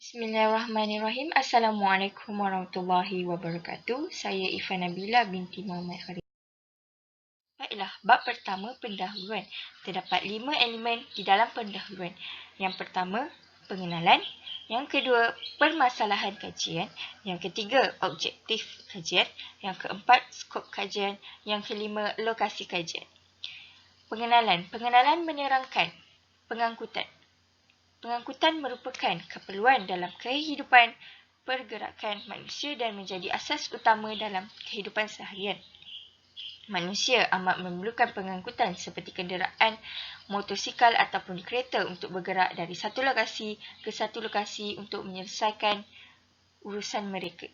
Bismillahirrahmanirrahim. Assalamualaikum warahmatullahi wabarakatuh. Saya Ifa Nabila binti Muhammad Khalid. Baiklah, bab pertama pendahuluan. Terdapat 5 elemen di dalam pendahuluan. Yang pertama, pengenalan. Yang kedua, permasalahan kajian. Yang ketiga, objektif kajian. Yang keempat, skop kajian. Yang kelima, lokasi kajian. Pengenalan. Pengenalan menerangkan pengangkutan. Pengangkutan merupakan keperluan dalam kehidupan pergerakan manusia dan menjadi asas utama dalam kehidupan seharian. Manusia amat memerlukan pengangkutan seperti kenderaan, motosikal ataupun kereta untuk bergerak dari satu lokasi ke satu lokasi untuk menyelesaikan urusan mereka.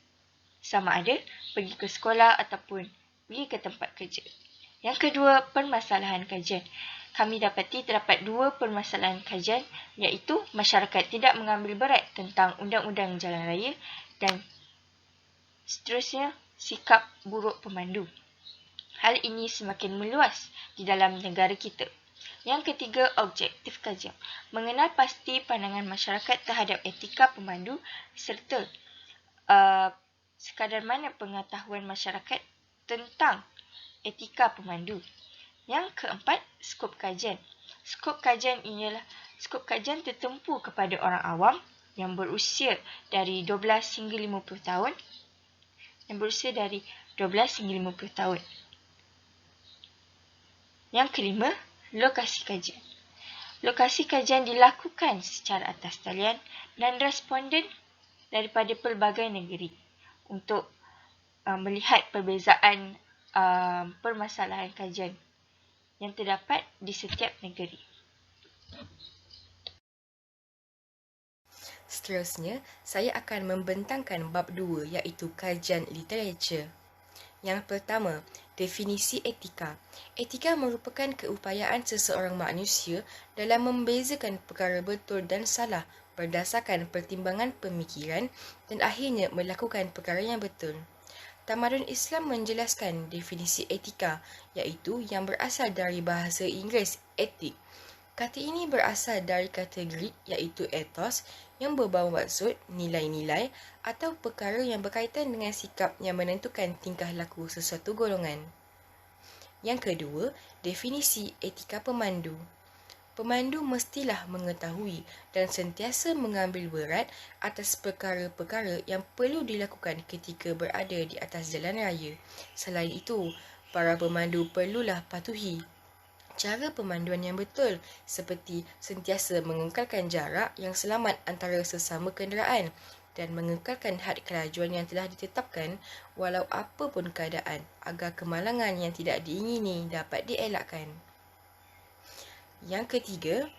Sama ada pergi ke sekolah ataupun pergi ke tempat kerja. Yang kedua, permasalahan kajian. Kami dapati terdapat 2 permasalahan kajian, iaitu masyarakat tidak mengambil berat tentang undang-undang jalan raya dan seterusnya sikap buruk pemandu. Hal ini semakin meluas di dalam negara kita. Yang ketiga, objektif kajian. Mengenal pasti pandangan masyarakat terhadap etika pemandu serta sekadar mana pengetahuan masyarakat tentang etika pemandu. Yang keempat, skop kajian. Skop kajian tertumpu kepada orang awam yang berusia dari 12 hingga 50 tahun. Yang kelima, lokasi kajian. Lokasi kajian dilakukan secara atas talian dan responden daripada pelbagai negeri untuk melihat perbezaan permasalahan kajian yang terdapat di setiap negeri. Seterusnya, saya akan membentangkan bab 2 iaitu kajian literatur. Yang pertama, definisi etika. Etika merupakan keupayaan seseorang manusia dalam membezakan perkara betul dan salah berdasarkan pertimbangan pemikiran dan akhirnya melakukan perkara yang betul. Tamadun Islam menjelaskan definisi etika iaitu yang berasal dari bahasa Inggeris etik. Kata ini berasal dari kata Greek iaitu ethos yang berbau maksud nilai-nilai atau perkara yang berkaitan dengan sikap yang menentukan tingkah laku sesuatu golongan. Yang kedua, definisi etika pemandu. Pemandu mestilah mengetahui dan sentiasa mengambil berat atas perkara-perkara yang perlu dilakukan ketika berada di atas jalan raya. Selain itu, para pemandu perlulah patuhi cara pemanduan yang betul seperti sentiasa mengekalkan jarak yang selamat antara sesama kenderaan dan mengekalkan had kelajuan yang telah ditetapkan walau apa pun keadaan agar kemalangan yang tidak diingini dapat dielakkan. Yang ketiga,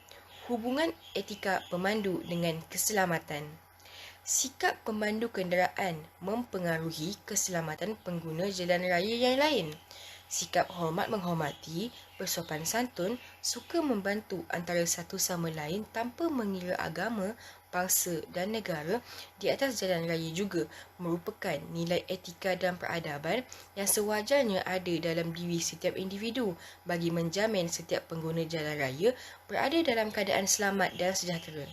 hubungan etika pemandu dengan keselamatan. Sikap pemandu kenderaan mempengaruhi keselamatan pengguna jalan raya yang lain. Sikap hormat menghormati, bersopan santun, suka membantu antara satu sama lain tanpa mengira agama, bangsa dan negara di atas jalan raya juga merupakan nilai etika dan peradaban yang sewajarnya ada dalam diri setiap individu bagi menjamin setiap pengguna jalan raya berada dalam keadaan selamat dan sejahtera.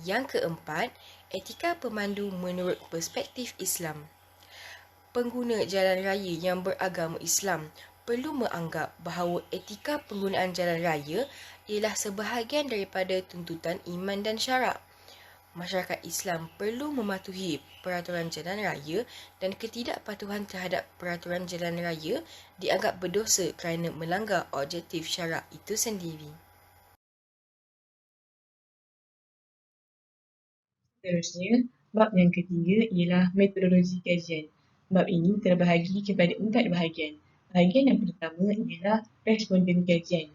Yang keempat, etika pemandu menurut perspektif Islam. Pengguna jalan raya yang beragama Islam perlu menganggap bahawa etika penggunaan jalan raya ialah sebahagian daripada tuntutan iman dan syarak. Masyarakat Islam perlu mematuhi peraturan jalan raya dan ketidakpatuhan terhadap peraturan jalan raya dianggap berdosa kerana melanggar objektif syarak itu sendiri. Seterusnya, bab yang ketiga ialah metodologi kajian. Bab ini terbahagi kepada 4 bahagian. Bahagian yang pertama ialah responden kajian.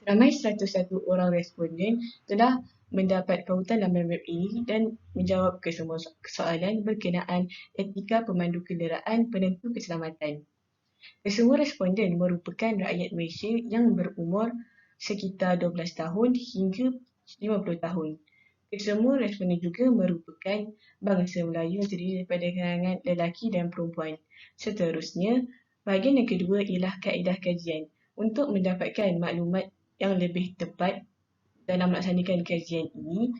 Ramai 101 orang responden telah mendapat pautan laman web ini dan menjawab ke semua soalan berkenaan etika pemandu kenderaan penentu keselamatan. Kesemua responden merupakan rakyat Malaysia yang berumur sekitar 12 tahun hingga 50 tahun. Kesemua responden juga merupakan bangsa Melayu yang terdiri daripada kalangan lelaki dan perempuan. Seterusnya, bahagian yang kedua ialah kaedah kajian. Untuk mendapatkan maklumat yang lebih tepat dalam melaksanakan kajian ini,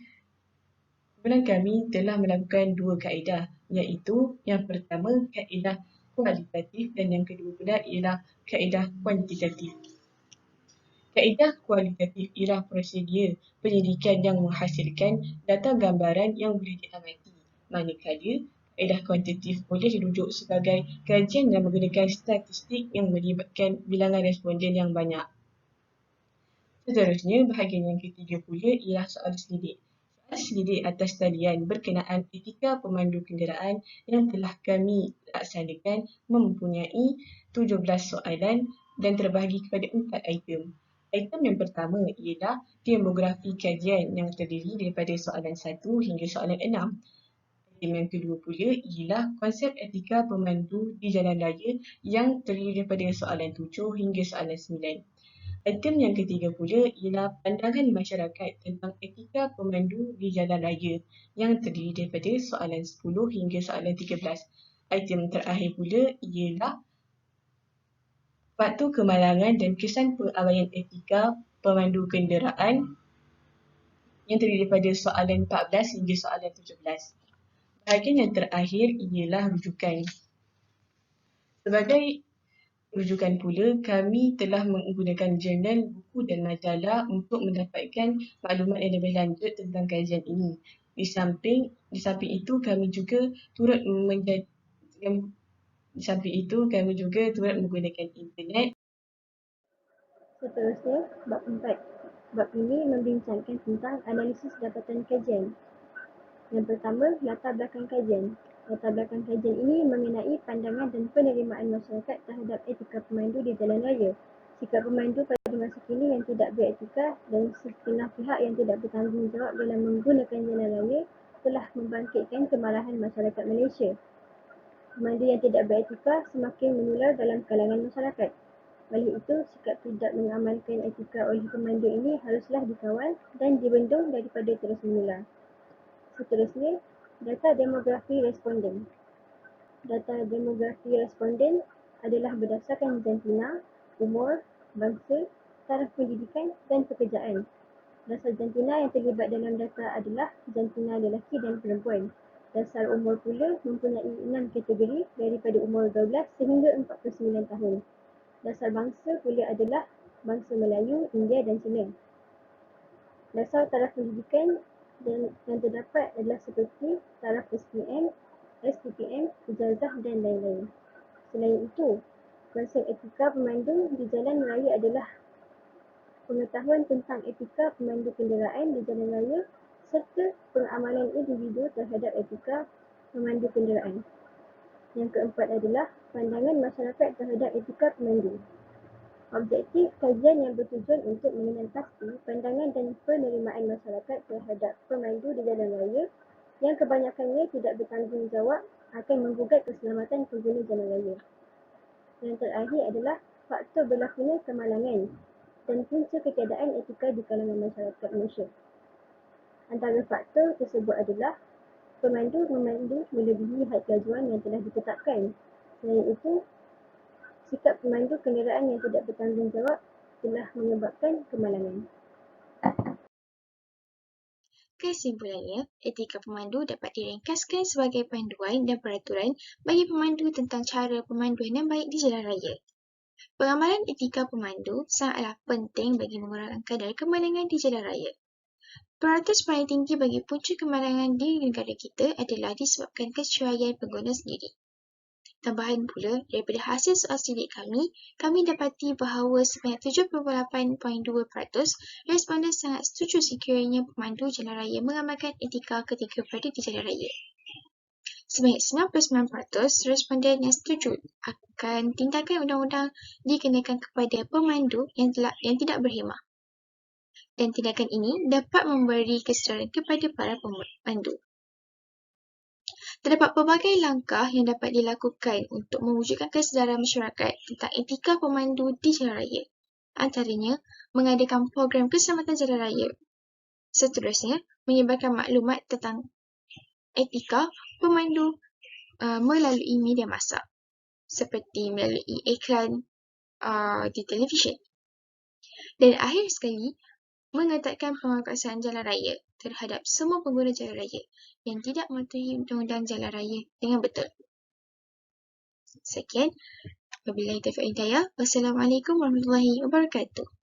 Kumpulan kami telah melakukan 2 kaedah, iaitu yang pertama kaedah kualitatif dan yang kedua pula ialah kaedah kuantitatif. Kaedah kualitatif ialah prosedur penyidikan yang menghasilkan data gambaran yang boleh diamati, manakala kaedah kuantitatif boleh dirujuk sebagai kajian yang menggunakan statistik yang melibatkan bilangan responden yang banyak. Seterusnya, bahagian yang ketiga pula ialah soal selidik. Soal selidik atas talian berkenaan etika pemandu kenderaan yang telah kami laksanakan mempunyai 17 soalan dan terbahagi kepada 4 item. Item yang pertama ialah demografi kajian yang terdiri daripada soalan 1 hingga soalan 6. Item yang kedua pula ialah konsep etika pemandu di jalan raya yang terdiri daripada soalan 7 hingga soalan 9. Item yang ketiga pula ialah pandangan masyarakat tentang etika pemandu di jalan raya yang terdiri daripada soalan 10 hingga soalan 13. Item terakhir pula ialah faktor kemalangan dan kesan perabaian etika pemandu kenderaan yang terdiri daripada soalan 14 hingga soalan 17. Bahagian yang terakhir ialah rujukan. Sebagai rujukan pula, kami telah menggunakan jurnal, buku dan majalah untuk mendapatkan maklumat yang lebih lanjut tentang kajian ini. Di samping itu, kami juga turut menggunakan internet. Seterusnya, bab 4. Bab ini membincangkan tentang analisis dapatan kajian. Yang pertama, latar belakang kajian. Latar belakang kajian ini mengenai pandangan dan penerimaan masyarakat terhadap etika pemandu di jalan raya. Sikap pemandu pada masa kini yang tidak beretika dan setengah pihak yang tidak bertanggungjawab dalam menggunakan jalan raya telah membangkitkan kemarahan masyarakat Malaysia. Pemandu yang tidak beretika semakin menular dalam kalangan masyarakat. Oleh itu, sikap tidak mengamalkan etika oleh pemandu ini haruslah dikawal dan dibendung daripada terus menular. Seterusnya, data demografi responden. Data demografi responden adalah berdasarkan jantina, umur, bangsa, taraf pendidikan dan pekerjaan. Dasar jantina yang terlibat dalam data adalah jantina lelaki dan perempuan. Dasar umur pula mempunyai 6 kategori daripada umur 12 sehingga 49 tahun. Dasar bangsa pula adalah bangsa Melayu, India dan Cina. Dasar taraf pendidikan yang terdapat adalah seperti taraf SPM, SPPM, ijazah dan lain-lain. Selain itu, konsep etika pemandu di jalan raya adalah pengetahuan tentang etika pemandu kenderaan di jalan raya serta pengamalan individu terhadap etika pemandu kenderaan. Yang keempat adalah pandangan masyarakat terhadap etika pemandu. Objektif kajian yang bertujuan untuk mengenal pasti pandangan dan penerimaan masyarakat terhadap pemandu di jalan raya yang kebanyakannya tidak bertanggungjawab akan menggugat keselamatan pengguna jalan raya. Yang terakhir adalah faktor berlakunya kemalangan dan punca ketiadaan etika di kalangan masyarakat Malaysia. Antara faktor tersebut adalah pemandu memandu melebihi had kelajuan yang telah ditetapkan. Selain itu, sikap pemandu kenderaan yang tidak bertanggungjawab telah menyebabkan kemalangan. Kesimpulannya, etika pemandu dapat diringkaskan sebagai panduan dan peraturan bagi pemandu tentang cara pemanduan yang baik di jalan raya. Pengamalan etika pemandu sangatlah penting bagi mengurangkan kadar kemalangan di jalan raya. Peratus paling tinggi bagi punca kemalangan di negara kita adalah disebabkan keceraian pengguna sendiri. Tambahan pula, daripada hasil soal selidik kami dapati bahawa sebanyak 78.2% responden sangat setuju sekiranya pemandu jalan raya mengamalkan etika ketika berada di jalan raya. Sebanyak 99% responden yang setuju akan tindakan undang-undang dikenakan kepada pemandu yang tidak berhemah. Dan tindakan ini dapat memberi kesedaran kepada para pemandu. Terdapat pelbagai langkah yang dapat dilakukan untuk mewujudkan kesedaran masyarakat tentang etika pemandu di jalan raya. Antaranya, mengadakan program keselamatan jalan raya. Seterusnya, menyebarkan maklumat tentang etika pemandu melalui media massa, seperti melalui iklan di televisyen. Dan akhir sekali, mengetatkan pengawasan jalan raya terhadap semua pengguna jalan raya yang tidak mematuhi undang-undang jalan raya dengan betul. Sekian. Wabillahi taufiq wal hidayah. Wassalamualaikum warahmatullahi wabarakatuh.